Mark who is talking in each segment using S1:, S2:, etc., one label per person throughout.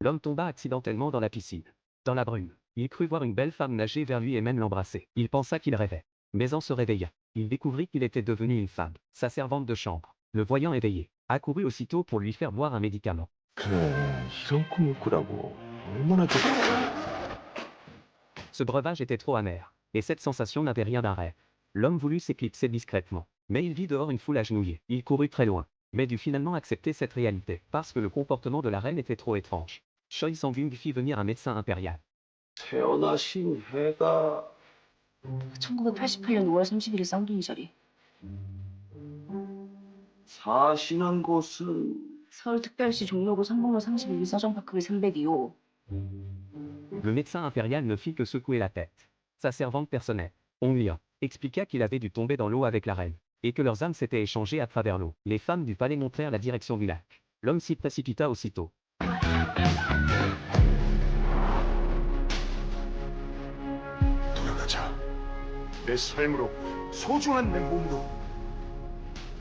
S1: L'homme tomba accidentellement dans la piscine. Dans la brume, il crut voir une belle femme nager vers lui et même l'embrasser. Il pensa qu'il rêvait. Mais en se réveillant, il découvrit qu'il était devenu une femme, sa servante de chambre. Le voyant éveillé, accourut aussitôt pour lui faire boire un médicament.
S2: 그래, 이런 꿈을 꾸라고 얼마나 좋...
S1: Ce breuvage était trop amer, et cette sensation n'avait rien d'un rêve. L'homme voulut s'éclipser discrètement, mais il vit dehors une foule agenouillée. Il courut très loin, mais dut finalement accepter cette réalité, parce que le comportement de la reine était trop étrange. Choi Sang-gung fit venir un médecin impérial.
S2: 태어나신 해가
S3: 1988년 5월 31일 쌍둥이 자리.
S2: 사신한 곳은
S3: 서울특별시 종로구 상봉로 31리 서정파크빌 302호.
S1: Le médecin impérial ne fit que secouer la tête. Sa servante personnelle, Hong Liang, expliqua qu'il avait dû tomber dans l'eau avec la reine, et que leurs âmes s'étaient échangées à travers l'eau. Les femmes du palais montrèrent la direction du lac. L'homme s'y précipita aussitôt.
S4: 돌아가자. 내 삶으로 소중한 내 몸으로.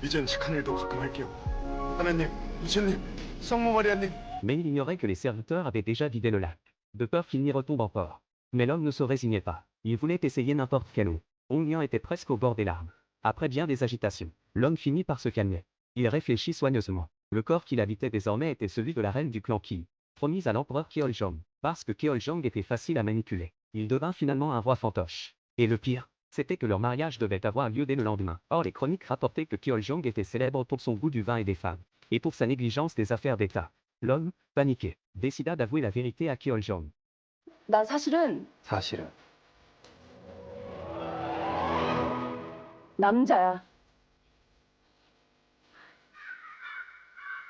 S4: 이젠 착한 일도 가끔 할게요. 하나님, 부처님, 성모 마리아님.
S1: Mais il ignorait que les serviteurs avaient déjà vidé le lac, de peur qu'il n'y retombe encore. Mais l'homme ne se résignait pas. Il voulait essayer n'importe quelle eau. Hong Liang était presque au bord des larmes. Après bien des agitations, l'homme finit par se calmer. Il réfléchit soigneusement. Le corps qu'il habitait désormais était celui de la reine du clan Qi, promise à l'empereur Keoljong. Parce que Keoljong était facile à manipuler, il devint finalement un roi fantoche. Et le pire, c'était que leur mariage devait avoir lieu dès le lendemain. Or les chroniques rapportaient que Keoljong était célèbre pour son goût du vin et des femmes, et pour sa négligence des affaires d'État. L'homme, paniqué, décida d'avouer la vérité à Keoljong.
S3: 나 사실은
S2: 사실은
S3: 남자야.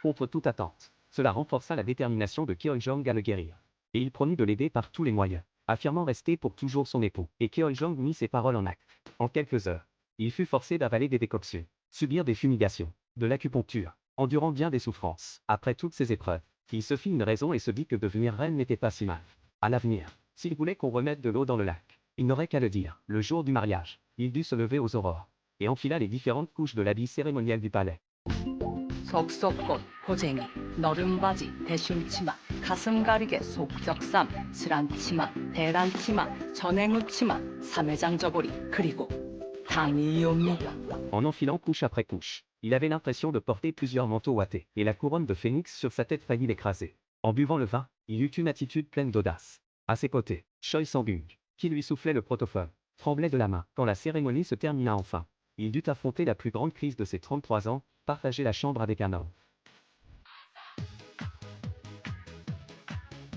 S1: Contre toute attente, cela renforça la détermination de Keoljong à le guérir. Et il promit de l'aider par tous les moyens, affirmant rester pour toujours son époux. Et Keoljong mit ses paroles en acte. En quelques heures, il fut forcé d'avaler des décoctions, subir des fumigations, de l'acupuncture, endurant bien des souffrances. Après toutes ces épreuves, il se fit une raison et se dit que devenir reine n'était pas si mal. À l'avenir, s'il voulait qu'on remette de l'eau dans le lac, il n'aurait qu'à le dire. Le jour du mariage, il dut se lever aux aurores, et enfila les différentes couches de l'habit cérémoniel du palais.
S5: 속속꽃, 호쟁이, 너름바지, 대심치마, 가슴 가리개, 속적삼, 스란치마, 대란치마, 전행우치마, 삼회장 저고리, 그리고 당이옵니다.
S1: En enfilant couche après couche, il avait l'impression de porter plusieurs manteaux ouatés, et la couronne de phénix sur sa tête faillit l'écraser. En buvant le vin, il eut une attitude pleine d'audace. À ses côtés, Choi Sang-gung, qui lui soufflait le protophone, tremblait de la main. Quand la cérémonie se termina enfin, il dut affronter la plus grande crise de ses 33 ans, partager la chambre avec un homme